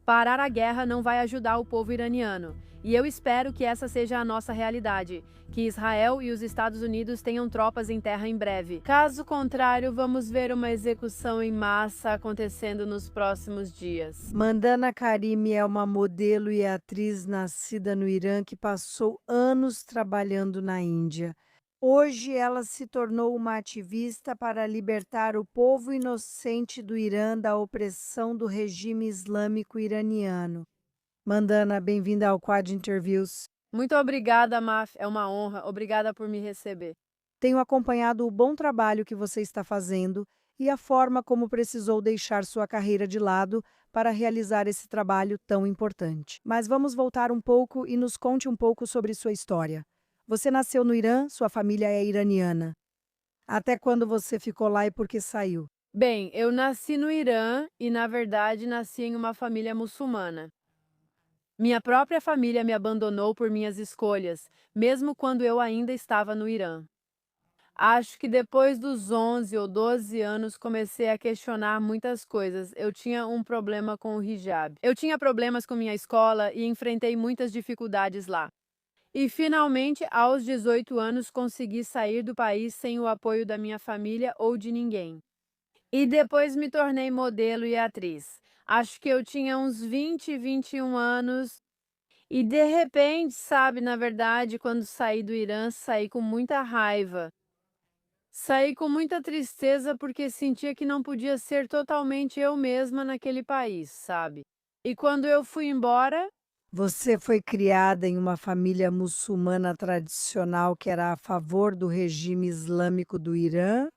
Parar a guerra não vai ajudar o povo iraniano. E eu espero que essa seja a nossa realidade, que Israel e os Estados Unidos tenham tropas em terra em breve. Caso contrário, vamos ver uma execução em massa acontecendo nos próximos dias. Mandana Karimi é uma modelo e atriz nascida no Irã que passou anos trabalhando na Índia. Hoje ela se tornou uma ativista para libertar o povo inocente do Irã da opressão do regime islâmico iraniano. Mandana, bem-vinda ao Quad Interviews. Muito obrigada, Maf. É uma honra. Obrigada por me receber. Tenho acompanhado o bom trabalho que você está fazendo e a forma como precisou deixar sua carreira de lado para realizar esse trabalho tão importante. Mas vamos voltar um pouco e nos conte um pouco sobre sua história. Você nasceu no Irã, sua família é iraniana. Até quando você ficou lá e por que saiu? Bem, eu nasci no Irã e, na verdade, nasci em uma família muçulmana. Minha própria família me abandonou por minhas escolhas, mesmo quando eu ainda estava no Irã. Acho que depois dos 11 ou 12 anos comecei a questionar muitas coisas. Eu tinha um problema com o hijab. Eu tinha problemas com minha escola e enfrentei muitas dificuldades lá. E finalmente, aos 18 anos, consegui sair do país sem o apoio da minha família ou de ninguém. E depois me tornei modelo e atriz. Acho que eu tinha uns 20, 21 anos. E de repente, sabe, na verdade, quando saí do Irã, saí com muita raiva. Saí com muita tristeza porque sentia que não podia ser totalmente eu mesma naquele país, sabe? E quando eu fui embora, Você foi criada em uma família muçulmana tradicional que era a favor do regime islâmico do Irã?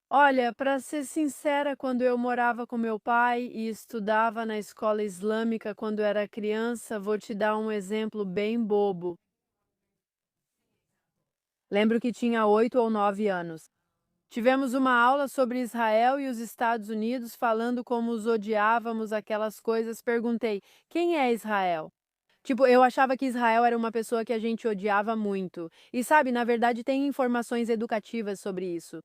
olha, para ser sincera, quando eu morava com meu pai e estudava na escola islâmica quando era criança, vou te dar um exemplo bem bobo. Lembro que tinha 8 ou 9 anos. Tivemos uma aula sobre Israel e os Estados Unidos, falando como os odiávamos, aquelas coisas. Perguntei: quem é Israel? Tipo, eu achava que Israel era uma pessoa que a gente odiava muito. E sabe, na verdade, tem informações educativas sobre isso.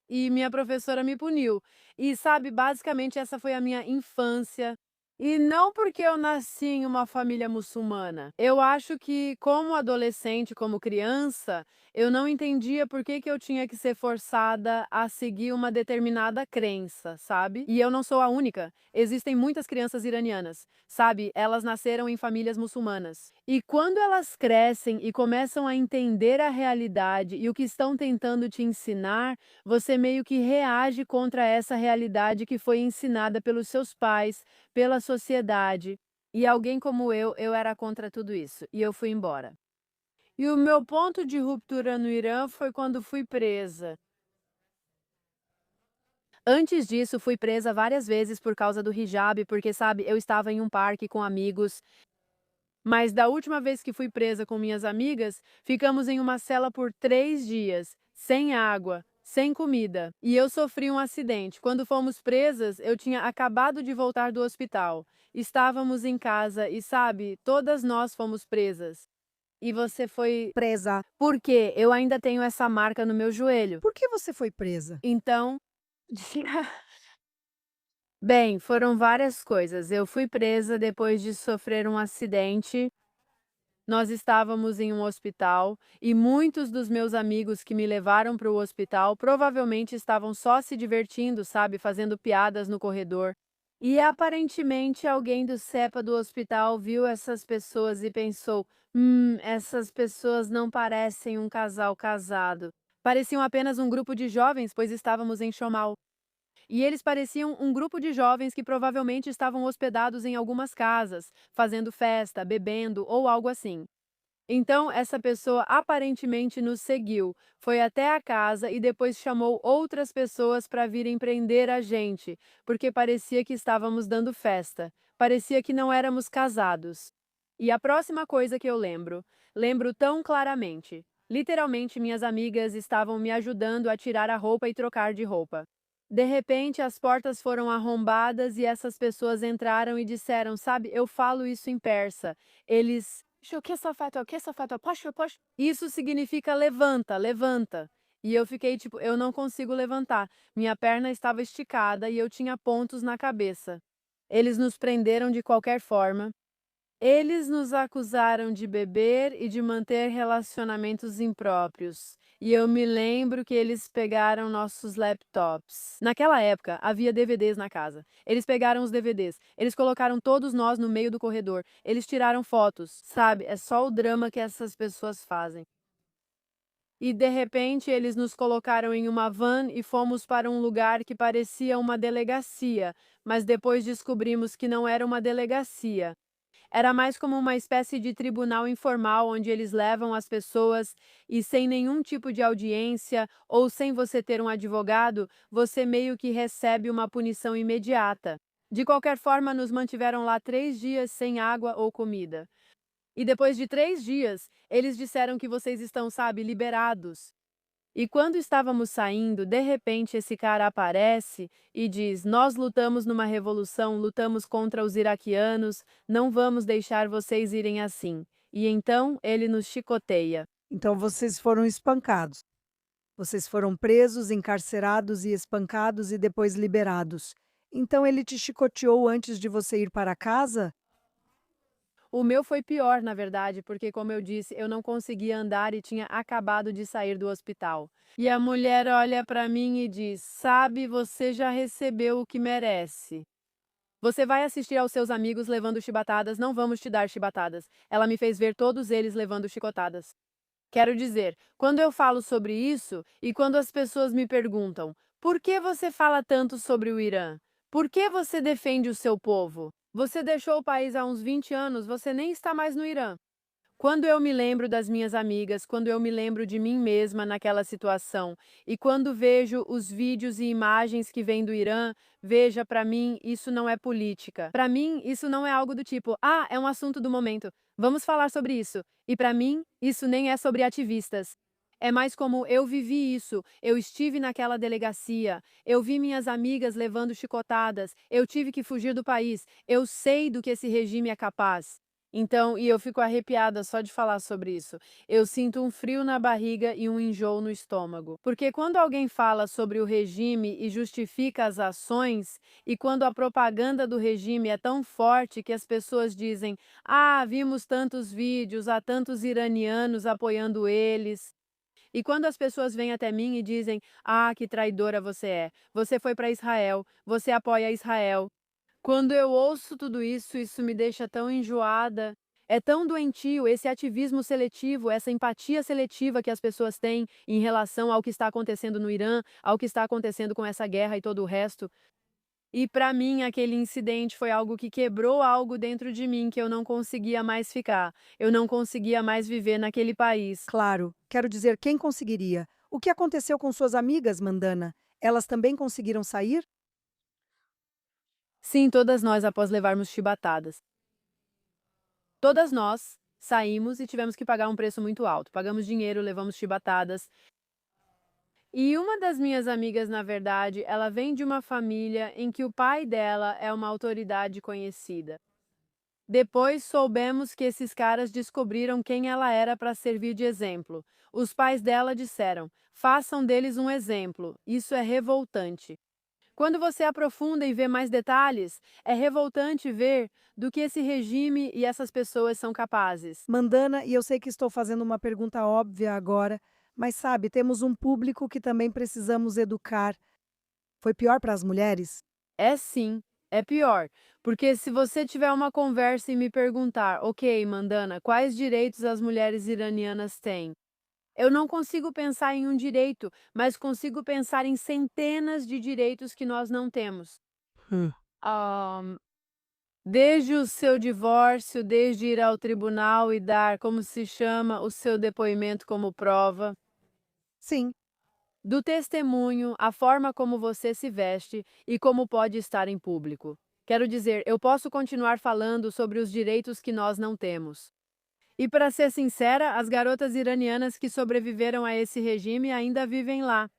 E minha professora me puniu. E sabe, basicamente, essa foi a minha infância. E não porque eu nasci em uma família muçulmana. Eu acho que, como adolescente, como criança, eu não entendia por que eu tinha que ser forçada a seguir uma determinada crença, sabe? E eu não sou a única. Existem muitas crianças iranianas, sabe? Elas nasceram em famílias muçulmanas. E quando elas crescem e começam a entender a realidade e o que estão tentando te ensinar, você meio que reage contra essa realidade que foi ensinada pelos seus pais, pela sociedade. E alguém como eu era contra tudo isso. E eu fui embora. E o meu ponto de ruptura no Irã foi quando fui presa. Antes disso, fui presa várias vezes por causa do hijab, porque, sabe, eu estava em um parque com amigos. Mas da última vez que fui presa com minhas amigas, ficamos em uma cela por 3 dias, sem água, sem comida. E eu sofri um acidente. Quando fomos presas, eu tinha acabado de voltar do hospital. Estávamos em casa e, sabe, todas nós fomos presas. E você foi. Presa. Por quê? Eu ainda tenho essa marca no meu joelho. Por que você foi presa? Então. Bem, foram várias coisas. Eu fui presa depois de sofrer um acidente. Nós estávamos em um hospital e muitos dos meus amigos que me levaram para o hospital provavelmente estavam só se divertindo, sabe, fazendo piadas no corredor. E aparentemente alguém do CEPA do hospital viu essas pessoas e pensou: essas pessoas não parecem um casal casado. Pareciam apenas um grupo de jovens, pois estávamos em Chomal. E eles pareciam um grupo de jovens que provavelmente estavam hospedados em algumas casas, fazendo festa, bebendo ou algo assim. Então, essa pessoa aparentemente nos seguiu, foi até a casa e depois chamou outras pessoas para virem prender a gente, porque parecia que estávamos dando festa, parecia que não éramos casados. E a próxima coisa que eu lembro tão claramente. Literalmente, minhas amigas estavam me ajudando a tirar a roupa e trocar de roupa. De repente, as portas foram arrombadas e essas pessoas entraram e disseram, sabe, eu falo isso em persa. Eles isso significa levanta, levanta. E eu fiquei tipo, eu não consigo levantar. Minha perna estava esticada e eu tinha pontos na cabeça. Eles nos prenderam de qualquer forma. Eles nos acusaram de beber e de manter relacionamentos impróprios. E eu me lembro que eles pegaram nossos laptops. Naquela época, havia DVDs na casa. Eles pegaram os DVDs. Eles colocaram todos nós no meio do corredor. Eles tiraram fotos. Sabe, é só o drama que essas pessoas fazem. E de repente eles nos colocaram em uma van e fomos para um lugar que parecia uma delegacia, mas depois descobrimos que não era uma delegacia. Era mais como uma espécie de tribunal informal onde eles levam as pessoas e, sem nenhum tipo de audiência ou sem você ter um advogado, você meio que recebe uma punição imediata. De qualquer forma, nos mantiveram lá 3 dias sem água ou comida. E depois de 3 dias, eles disseram que vocês estão, sabe, liberados. E quando estávamos saindo, de repente esse cara aparece e diz: Nós lutamos numa revolução, lutamos contra os iraquianos, não vamos deixar vocês irem assim. E então ele nos chicoteia. Então vocês foram espancados. Vocês foram presos, encarcerados e espancados e depois liberados. Então ele te chicoteou antes de você ir para casa? O meu foi pior, na verdade, porque, como eu disse, eu não conseguia andar e tinha acabado de sair do hospital. E a mulher olha para mim e diz: Sabe, você já recebeu o que merece. Você vai assistir aos seus amigos levando chibatadas, não vamos te dar chibatadas. Ela me fez ver todos eles levando chicotadas. Quero dizer, quando eu falo sobre isso e quando as pessoas me perguntam: por que você fala tanto sobre o Irã? Por que você defende o seu povo? Você deixou o país há uns 20 anos, você nem está mais no Irã. Quando eu me lembro das minhas amigas, quando eu me lembro de mim mesma naquela situação, e quando vejo os vídeos e imagens que vêm do Irã, veja, para mim, isso não é política. Para mim, isso não é algo do tipo, ah, é um assunto do momento, vamos falar sobre isso. E para mim, isso nem é sobre ativistas. É mais como eu vivi isso, eu estive naquela delegacia, eu vi minhas amigas levando chicotadas, eu tive que fugir do país, eu sei do que esse regime é capaz. Então, e eu fico arrepiada só de falar sobre isso. Eu sinto um frio na barriga e um enjoo no estômago. Porque quando alguém fala sobre o regime e justifica as ações, e quando a propaganda do regime é tão forte que as pessoas dizem: ah, vimos tantos vídeos, há tantos iranianos apoiando eles. E quando as pessoas vêm até mim e dizem: ah, que traidora você é, você foi para Israel, você apoia Israel. Quando eu ouço tudo isso, isso me deixa tão enjoada. É tão doentio esse ativismo seletivo, essa empatia seletiva que as pessoas têm em relação ao que está acontecendo no Irã, ao que está acontecendo com essa guerra e todo o resto. E para mim, aquele incidente foi algo que quebrou algo dentro de mim que eu não conseguia mais ficar. Eu não conseguia mais viver naquele país. Claro, quero dizer, quem conseguiria? O que aconteceu com suas amigas, Mandana? Elas também conseguiram sair? Sim, todas nós após levarmos chibatadas. Todas nós saímos e tivemos que pagar um preço muito alto. Pagamos dinheiro, levamos chibatadas. E uma das minhas amigas, na verdade, ela vem de uma família em que o pai dela é uma autoridade conhecida. Depois soubemos que esses caras descobriram quem ela era para servir de exemplo. Os pais dela disseram: façam deles um exemplo. Isso é revoltante. Quando você aprofunda e vê mais detalhes, é revoltante ver do que esse regime e essas pessoas são capazes. Mandana, e eu sei que estou fazendo uma pergunta óbvia agora, mas sabe, temos um público que também precisamos educar. Foi pior para as mulheres? É sim, é pior. Porque se você tiver uma conversa e me perguntar, ok, Mandana, quais direitos as mulheres iranianas têm? Eu não consigo pensar em um direito, mas consigo pensar em centenas de direitos que nós não temos. Hum. Ahn, Desde o seu divórcio, desde ir ao tribunal e dar, como se chama, o seu depoimento como prova, Sim, do testemunho, a forma como você se veste e como pode estar em público. Quero dizer, eu posso continuar falando sobre os direitos que nós não temos. E para ser sincera, as garotas iranianas que sobreviveram a esse regime ainda vivem lá.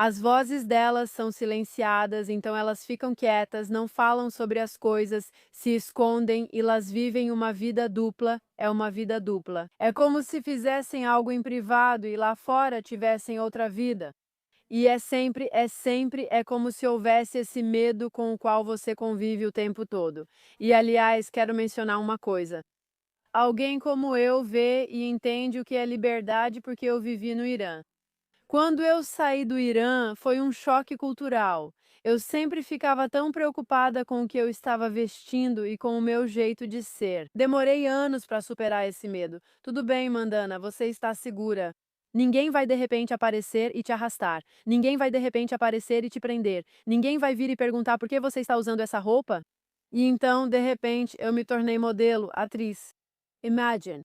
As vozes delas são silenciadas, então elas ficam quietas, não falam sobre as coisas, se escondem e elas vivem uma vida dupla. É uma vida dupla. É como se fizessem algo em privado e lá fora tivessem outra vida. E é como se houvesse esse medo com o qual você convive o tempo todo. E, aliás, quero mencionar uma coisa. Alguém como eu vê e entende o que é liberdade porque eu vivi no Irã. Quando eu saí do Irã, foi um choque cultural. Eu sempre ficava tão preocupada com o que eu estava vestindo e com o meu jeito de ser. Demorei anos para superar esse medo. Tudo bem, Mandana, você está segura. Ninguém vai de repente aparecer e te arrastar. Ninguém vai de repente aparecer e te prender. Ninguém vai vir e perguntar por que você está usando essa roupa. E então, de repente, eu me tornei modelo, atriz. Imagine.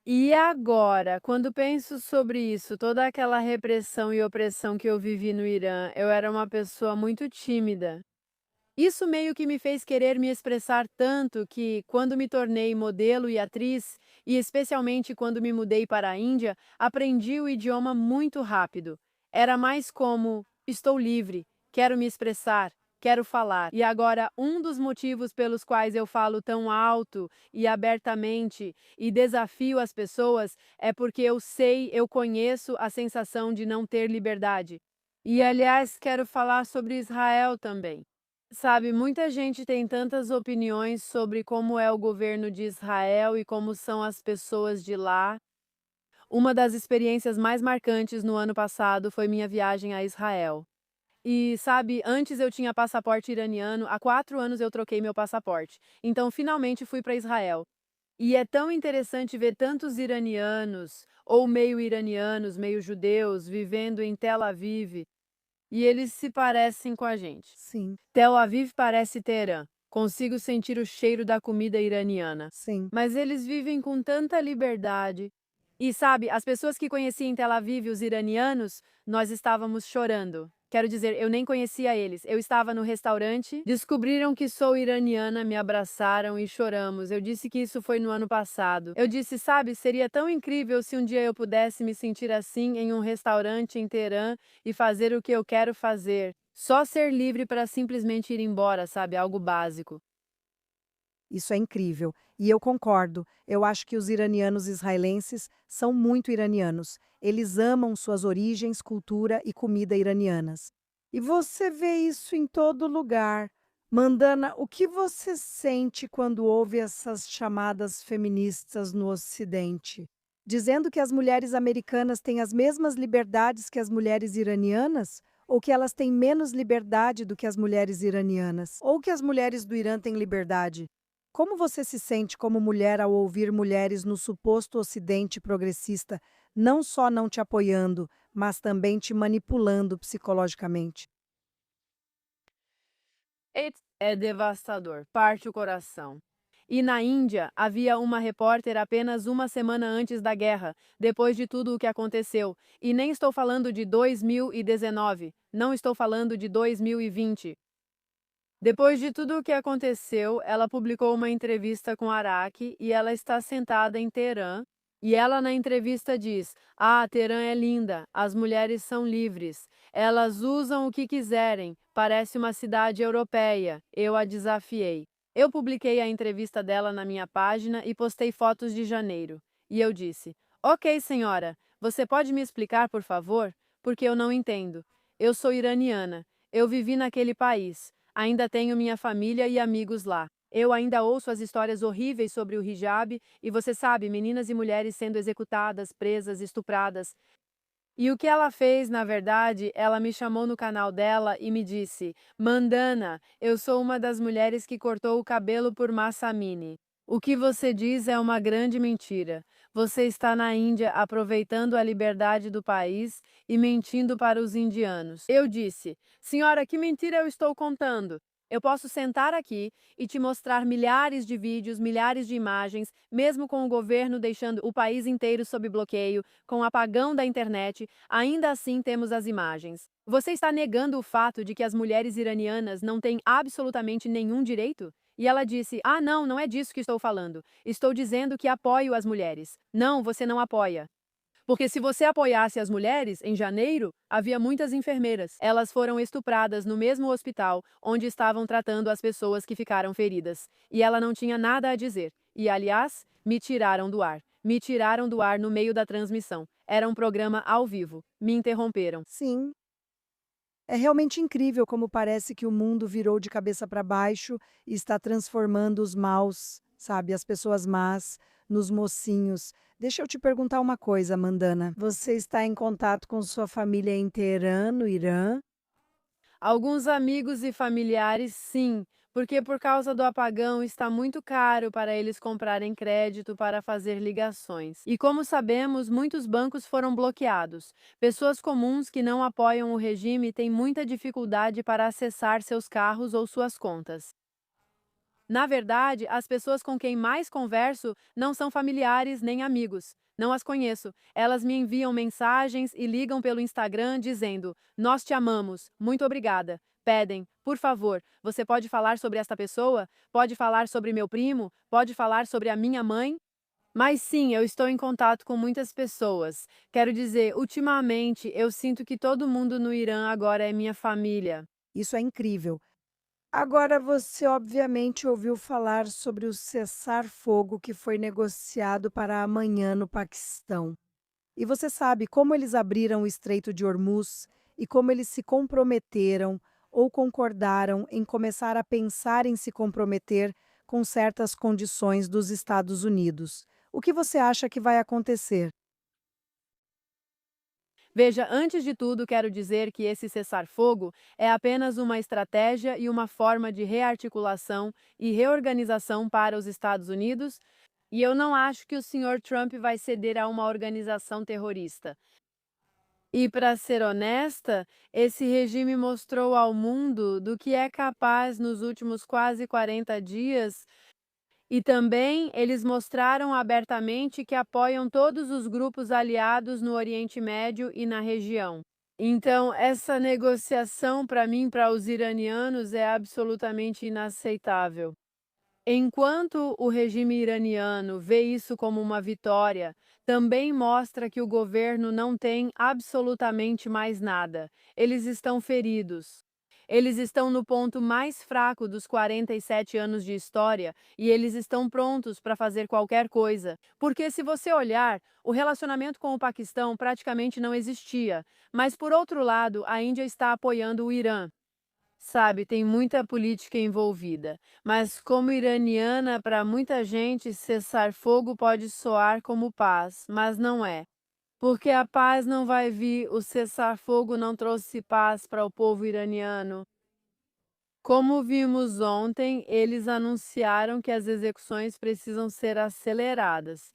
E agora, quando penso sobre isso, toda aquela repressão e opressão que eu vivi no Irã, eu era uma pessoa muito tímida. Isso meio que me fez querer me expressar tanto que, quando me tornei modelo e atriz, e especialmente quando me mudei para a Índia, aprendi o idioma muito rápido. Era mais como: estou livre, quero me expressar, quero falar. E agora, um dos motivos pelos quais eu falo tão alto e abertamente e desafio as pessoas é porque eu conheço a sensação de não ter liberdade. E, aliás, quero falar sobre Israel também. Sabe, muita gente tem tantas opiniões sobre como é o governo de Israel e como são as pessoas de lá. Uma das experiências mais marcantes no ano passado foi minha viagem a Israel. E, sabe, antes eu tinha passaporte iraniano, há 4 anos eu troquei meu passaporte. Então, finalmente fui para Israel. E é tão interessante ver tantos iranianos, ou meio iranianos, meio judeus, vivendo em Tel Aviv. E eles se parecem com a gente. Sim, Tel Aviv parece Teherã. Consigo sentir o cheiro da comida iraniana. sim. Mas eles vivem com tanta liberdade. E sabe, as pessoas que conheci em Tel Aviv, os iranianos, nós estávamos chorando. Quero dizer, eu nem conhecia eles. Eu estava no restaurante, descobriram que sou iraniana, me abraçaram e choramos. Eu disse que isso foi no ano passado. Eu disse, sabe, seria tão incrível se um dia eu pudesse me sentir assim em um restaurante em Teherã e fazer o que eu quero fazer. Só ser livre para simplesmente ir embora, sabe? Algo básico. Isso é incrível. E eu concordo. Eu acho que os iranianos israelenses são muito iranianos. Eles amam suas origens, cultura e comida iranianas. E você vê isso em todo lugar. Mandana, o que você sente quando ouve essas chamadas feministas no Ocidente? Dizendo que as mulheres americanas têm as mesmas liberdades que as mulheres iranianas? Ou que elas têm menos liberdade do que as mulheres iranianas? Ou que as mulheres do Irã têm liberdade? Como você se sente como mulher ao ouvir mulheres no suposto Ocidente progressista não só não te apoiando, mas também te manipulando psicologicamente? É devastador, parte o coração. E na Índia, havia uma repórter apenas uma semana antes da guerra, depois de tudo o que aconteceu. E nem estou falando de 2019, não estou falando de 2020. Depois de tudo o que aconteceu, ela publicou uma entrevista com Araque e ela está sentada em Teherã. E ela na entrevista diz: Ah, Teherã é linda, as mulheres são livres, elas usam o que quiserem, parece uma cidade europeia. Eu a desafiei. Eu publiquei a entrevista dela na minha página e postei fotos de janeiro. E eu disse: Ok, senhora, você pode me explicar, por favor? Porque eu não entendo. Eu sou iraniana, eu vivi naquele país. Ainda tenho minha família e amigos lá. Eu ainda ouço as histórias horríveis sobre o hijab e você sabe, meninas e mulheres sendo executadas, presas, estupradas. E o que ela fez, na verdade, ela me chamou no canal dela e me disse: Mandana, eu sou uma das mulheres que cortou o cabelo por Massamini. O que você diz é uma grande mentira. Você está na Índia aproveitando a liberdade do país e mentindo para os indianos. Eu disse: Senhora, que mentira eu estou contando? Eu posso sentar aqui e te mostrar milhares de vídeos, milhares de imagens, mesmo com o governo deixando o país inteiro sob bloqueio, com o apagão da internet, ainda assim temos as imagens. Você está negando o fato de que as mulheres iranianas não têm absolutamente nenhum direito? E ela disse: Ah, não, não é disso que estou falando. Estou dizendo que apoio as mulheres. Não, você não apoia. Porque se você apoiasse as mulheres, em janeiro, havia muitas enfermeiras. Elas foram estupradas no mesmo hospital onde estavam tratando as pessoas que ficaram feridas. E ela não tinha nada a dizer. E, aliás, me tiraram do ar. Me tiraram do ar no meio da transmissão. Era um programa ao vivo. Me interromperam. Sim, É realmente incrível como parece que o mundo virou de cabeça para baixo e está transformando os maus, sabe, as pessoas más, nos mocinhos. Deixa eu te perguntar uma coisa, Mandana. Você está em contato com sua família em Teherã, no Irã? Alguns amigos e familiares, sim, porque por causa do apagão está muito caro para eles comprarem crédito para fazer ligações. E como sabemos, muitos bancos foram bloqueados. Pessoas comuns que não apoiam o regime têm muita dificuldade para acessar seus carros ou suas contas. Na verdade, as pessoas com quem mais converso não são familiares nem amigos. Não as conheço. Elas me enviam mensagens e ligam pelo Instagram dizendo: Nós te amamos, muito obrigada. Pedem: Por favor, você pode falar sobre esta pessoa? Pode falar sobre meu primo? Pode falar sobre a minha mãe? Mas sim, eu estou em contato com muitas pessoas. Quero dizer, ultimamente eu sinto que todo mundo no Irã agora é minha família. Isso é incrível. Agora, você obviamente ouviu falar sobre o cessar-fogo que foi negociado para amanhã no Paquistão. E você sabe como eles abriram o Estreito de Hormuz e como eles se comprometeram ou concordaram em começar a pensar em se comprometer com certas condições dos Estados Unidos. O que você acha que vai acontecer? Veja, antes de tudo, quero dizer que esse cessar-fogo é apenas uma estratégia e uma forma de rearticulação e reorganização para os Estados Unidos, e eu não acho que o senhor Trump vai ceder a uma organização terrorista. E, para ser honesta, esse regime mostrou ao mundo do que é capaz nos últimos quase 40 dias e também eles mostraram abertamente que apoiam todos os grupos aliados no Oriente Médio e na região. Então, essa negociação, para mim, para os iranianos, é absolutamente inaceitável. Enquanto o regime iraniano vê isso como uma vitória, também mostra que o governo não tem absolutamente mais nada. Eles estão feridos. Eles estão no ponto mais fraco dos 47 anos de história e eles estão prontos para fazer qualquer coisa. Porque, se você olhar, o relacionamento com o Paquistão praticamente não existia. Mas, por outro lado, a Índia está apoiando o Irã. Sabe, tem muita política envolvida, mas como iraniana, para muita gente, cessar fogo pode soar como paz, mas não é. Porque a paz não vai vir, o cessar-fogo não trouxe paz para o povo iraniano. Como vimos ontem, eles anunciaram que as execuções precisam ser aceleradas.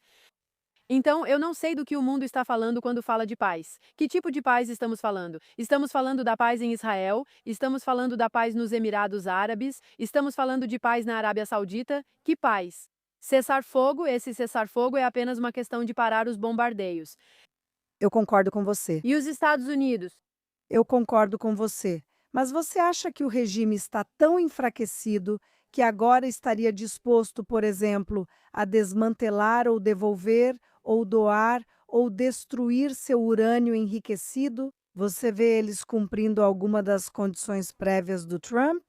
Então, eu não sei do que o mundo está falando quando fala de paz. Que tipo de paz estamos falando? Estamos falando da paz em Israel? Estamos falando da paz nos Emirados Árabes? Estamos falando de paz na Arábia Saudita? Que paz? Cessar fogo, esse cessar fogo é apenas uma questão de parar os bombardeios. Eu concordo com você. E os Estados Unidos? Eu concordo com você. Mas você acha que o regime está tão enfraquecido que agora estaria disposto, por exemplo, a desmantelar ou devolver, ou doar, ou destruir seu urânio enriquecido? Você vê eles cumprindo alguma das condições prévias do Trump?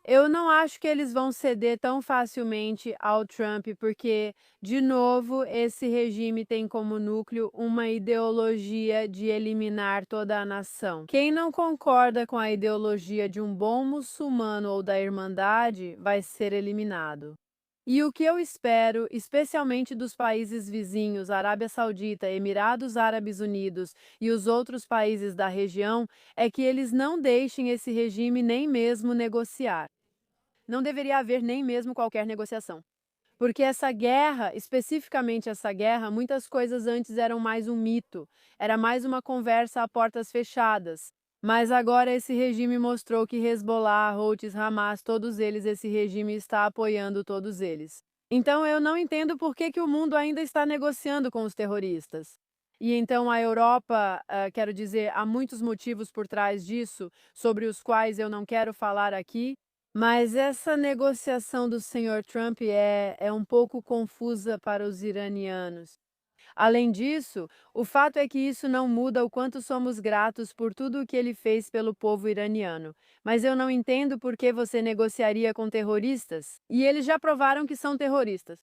Eu não acho que eles vão ceder tão facilmente ao Trump, porque, de novo, esse regime tem como núcleo uma ideologia de eliminar toda a nação. Quem não concorda com a ideologia de um bom muçulmano ou da Irmandade vai ser eliminado. E o que eu espero, especialmente dos países vizinhos, Arábia Saudita, Emirados Árabes Unidos e os outros países da região, é que eles não deixem esse regime nem mesmo negociar. Não deveria haver nem mesmo qualquer negociação. Porque essa guerra, especificamente essa guerra, muitas coisas antes eram mais um mito, era mais uma conversa a portas fechadas. Mas agora esse regime mostrou que Hezbollah, Houthis, Hamas, todos eles, esse regime está apoiando todos eles. Então eu não entendo por que o mundo ainda está negociando com os terroristas. E então a Europa, quero dizer, há muitos motivos por trás disso, sobre os quais eu não quero falar aqui, mas essa negociação do senhor Trump é um pouco confusa para os iranianos. Além disso, o fato é que isso não muda o quanto somos gratos por tudo o que ele fez pelo povo iraniano. Mas eu não entendo por que você negociaria com terroristas. E eles já provaram que são terroristas.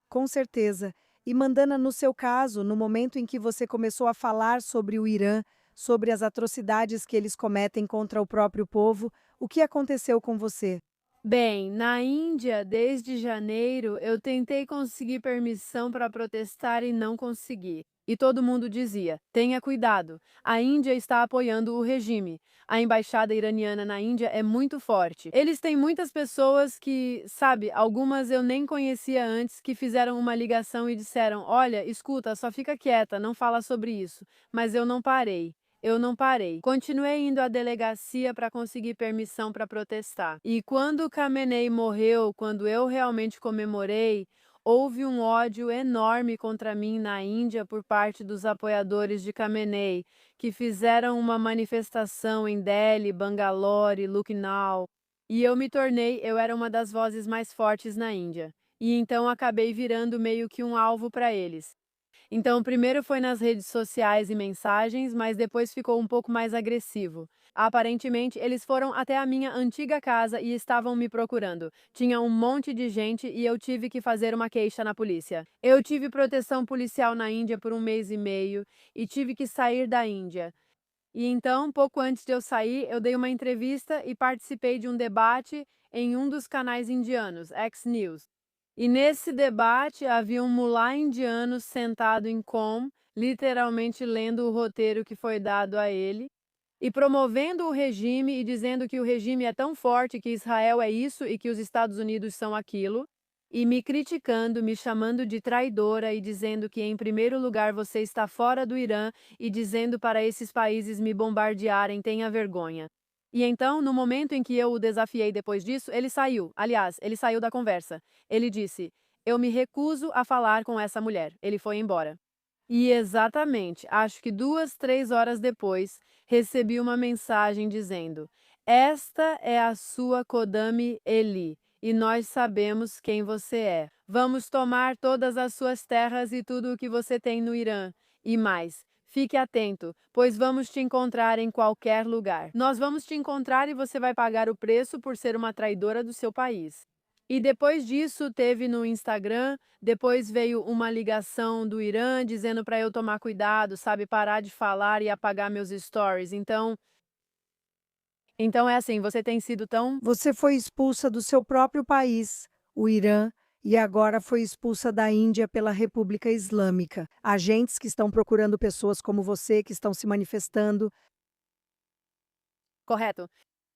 Com certeza. E Mandana, no seu caso, no momento em que você começou a falar sobre o Irã, sobre as atrocidades que eles cometem contra o próprio povo. O que aconteceu com você? Bem, na Índia, desde janeiro, eu tentei conseguir permissão para protestar e não consegui. E todo mundo dizia: tenha cuidado, a Índia está apoiando o regime. A embaixada iraniana na Índia é muito forte. Eles têm muitas pessoas que, sabe, algumas eu nem conhecia antes, que fizeram uma ligação e disseram: olha, escuta, só fica quieta, não fala sobre isso. Mas eu não parei. Eu não parei. Continuei indo à delegacia para conseguir permissão para protestar. E quando Khamenei morreu, quando eu realmente comemorei, houve um ódio enorme contra mim na Índia por parte dos apoiadores de Khamenei, que fizeram uma manifestação em Delhi, Bangalore, Lucknow. E eu era uma das vozes mais fortes na Índia. E então acabei virando meio que um alvo para eles. Então, primeiro foi nas redes sociais e mensagens, mas depois ficou um pouco mais agressivo. Aparentemente, eles foram até a minha antiga casa e estavam me procurando. Tinha um monte de gente e eu tive que fazer uma queixa na polícia. Eu tive proteção policial na Índia por um mês e meio e tive que sair da Índia. E então, pouco antes de eu sair, eu dei uma entrevista e participei de um debate em um dos canais indianos, X News. E nesse debate havia um mulá indiano sentado em com, literalmente lendo o roteiro que foi dado a ele, e promovendo o regime e dizendo que o regime é tão forte que Israel é isso e que os Estados Unidos são aquilo, e me criticando, me chamando de traidora e dizendo que, em primeiro lugar, você está fora do Irã e dizendo para esses países me bombardearem, tenha vergonha. E então, no momento em que eu o desafiei depois disso, ele saiu. Aliás, ele saiu da conversa. Ele disse: eu me recuso a falar com essa mulher. Ele foi embora. E exatamente, acho que 2, 3 horas depois, recebi uma mensagem dizendo: esta é a sua Kodami Eli, e nós sabemos quem você é. Vamos tomar todas as suas terras e tudo o que você tem no Irã. E mais, fique atento, pois vamos te encontrar em qualquer lugar. Nós vamos te encontrar e você vai pagar o preço por ser uma traidora do seu país. E depois disso, teve no Instagram, depois veio uma ligação do Irã dizendo para eu tomar cuidado, sabe, parar de falar e apagar meus stories. Então é assim, você tem sido tão. Você foi expulsa do seu próprio país, o Irã, e agora foi expulsa da Índia pela República Islâmica. Agentes que estão procurando pessoas como você, que estão se manifestando. Correto?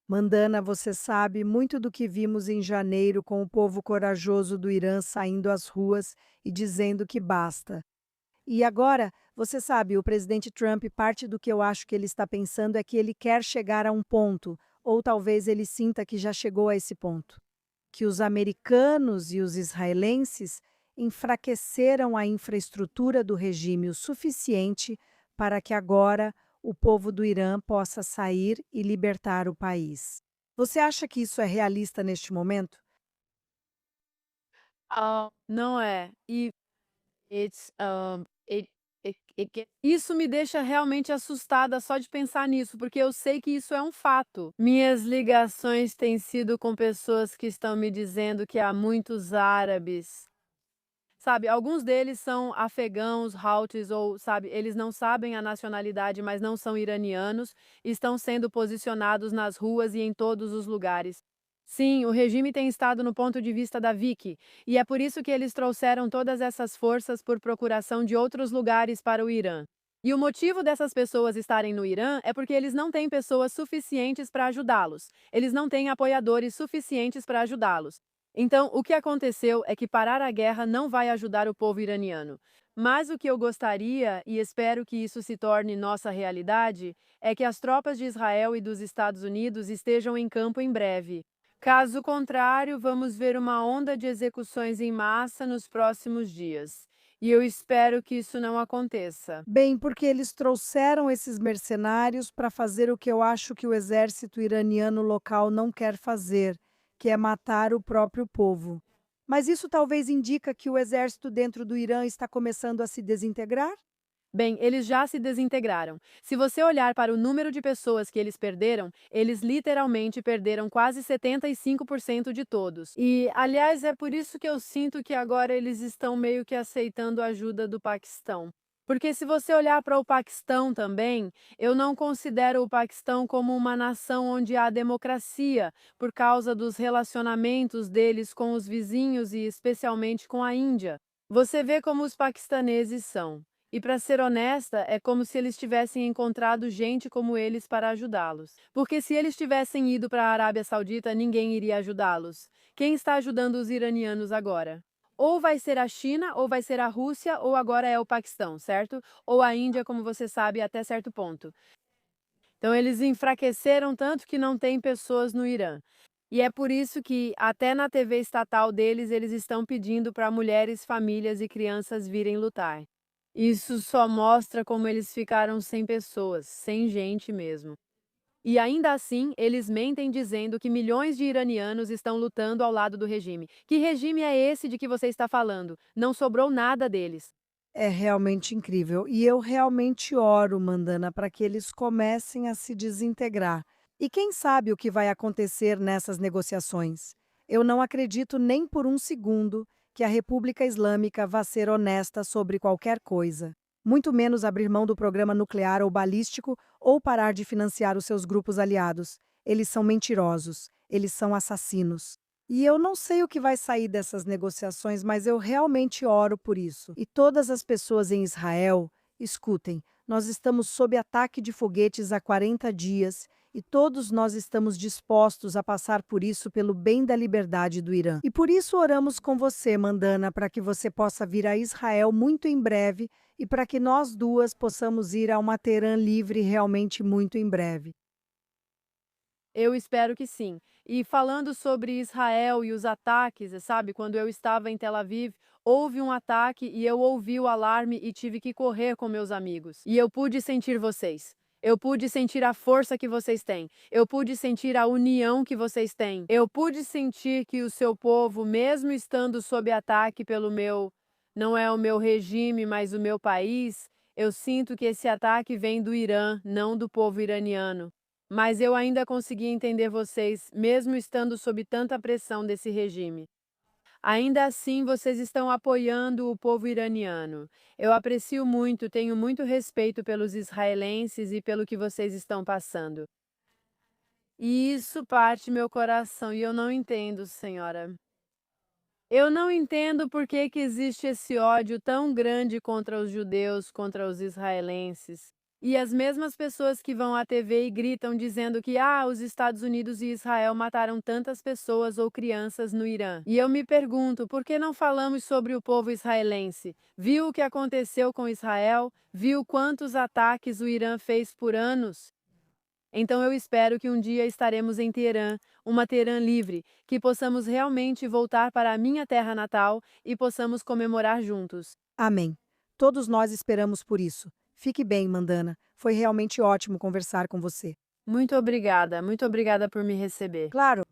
Mandana, você sabe muito do que vimos em janeiro com o povo corajoso do Irã saindo às ruas e dizendo que basta. E agora, você sabe, o presidente Trump, parte do que eu acho que ele está pensando é que ele quer chegar a um ponto, ou talvez ele sinta que já chegou a esse ponto, que os americanos e os israelenses enfraqueceram a infraestrutura do regime o suficiente para que agora o povo do Irã possa sair e libertar o país. Você acha que isso é realista neste momento? Não é. Isso me deixa realmente assustada só de pensar nisso, porque eu sei que isso é um fato. Minhas ligações têm sido com pessoas que estão me dizendo que há muitos árabes. Sabe, alguns deles são afegãos, Houthis ou, sabe, eles não sabem a nacionalidade, mas não são iranianos, e estão sendo posicionados nas ruas e em todos os lugares. Sim, o regime tem estado no ponto de vista da Vicky, e é por isso que eles trouxeram todas essas forças por procuração de outros lugares para o Irã. E o motivo dessas pessoas estarem no Irã é porque eles não têm pessoas suficientes para ajudá-los. Eles não têm apoiadores suficientes para ajudá-los. Então, o que aconteceu é que parar a guerra não vai ajudar o povo iraniano. Mas o que eu gostaria, e espero que isso se torne nossa realidade, é que as tropas de Israel e dos Estados Unidos estejam em campo em breve. Caso contrário, vamos ver uma onda de execuções em massa nos próximos dias. E eu espero que isso não aconteça. Bem, porque eles trouxeram esses mercenários para fazer o que eu acho que o exército iraniano local não quer fazer, que é matar o próprio povo. Mas isso talvez indica que o exército dentro do Irã está começando a se desintegrar? Bem, eles já se desintegraram. Se você olhar para o número de pessoas que eles literalmente perderam quase 75% de todos. E, aliás, é por isso que eu sinto que agora eles estão meio que aceitando a ajuda do Paquistão. Porque se você olhar para o Paquistão também, eu não considero o Paquistão como uma nação onde há democracia, por causa dos relacionamentos deles com os vizinhos e especialmente com a Índia. Você vê como os paquistaneses são. E para ser honesta, é como se eles tivessem encontrado gente como eles para ajudá-los. Porque se eles tivessem ido para a Arábia Saudita, ninguém iria ajudá-los. Quem está ajudando os iranianos agora? Ou vai ser a China, ou vai ser a Rússia, ou agora é o Paquistão, certo? Ou a Índia, como você sabe, até certo ponto. Então, eles enfraqueceram tanto que não tem pessoas no Irã. E é por isso que, até na TV estatal deles, eles estão pedindo para mulheres, famílias e crianças virem lutar. Isso só mostra como eles ficaram sem pessoas, sem gente mesmo. E ainda assim, eles mentem dizendo que milhões de iranianos estão lutando ao lado do regime. Que regime é esse de que você está falando? Não sobrou nada deles. É realmente incrível. E eu realmente oro, Mandana, para que eles comecem a se desintegrar. E quem sabe o que vai acontecer nessas negociações? Eu não acredito nem por um segundo que a República Islâmica vá ser honesta sobre qualquer coisa. Muito menos abrir mão do programa nuclear ou balístico ou parar de financiar os seus grupos aliados. Eles são mentirosos, eles são assassinos. E eu não sei o que vai sair dessas negociações, mas eu realmente oro por isso. E todas as pessoas em Israel, escutem, nós estamos sob ataque de foguetes há 40 dias e todos nós estamos dispostos a passar por isso pelo bem da liberdade do Irã. E por isso oramos com você, Mandana, para que você possa vir a Israel muito em breve e para que nós duas possamos ir a uma Teherã livre realmente muito em breve. Eu espero que sim. E falando sobre Israel e os ataques, sabe, quando eu estava em Tel Aviv, houve um ataque e eu ouvi o alarme e tive que correr com meus amigos. E eu pude sentir vocês. Eu pude sentir a força que vocês têm. Eu pude sentir a união que vocês têm. Eu pude sentir que o seu povo, mesmo estando sob ataque pelo meu, não é o meu regime, mas o meu país, eu sinto que esse ataque vem do Irã, não do povo iraniano. Mas eu ainda consegui entender vocês, mesmo estando sob tanta pressão desse regime. Ainda assim, vocês estão apoiando o povo iraniano. Eu aprecio muito, tenho muito respeito pelos israelenses e pelo que vocês estão passando. E isso parte meu coração e eu não entendo, senhora. Eu não entendo por que que existe esse ódio tão grande contra os judeus, contra os israelenses. E as mesmas pessoas que vão à TV e gritam dizendo que os Estados Unidos e Israel mataram tantas pessoas ou crianças no Irã. E eu me pergunto, por que não falamos sobre o povo israelense? Viu o que aconteceu com Israel? Viu quantos ataques o Irã fez por anos? Então eu espero que um dia estaremos em Teherã, uma Teherã livre, que possamos realmente voltar para a minha terra natal e possamos comemorar juntos. Amém. Todos nós esperamos por isso. Fique bem, Mandana. Foi realmente ótimo conversar com você. Muito obrigada por me receber. Claro.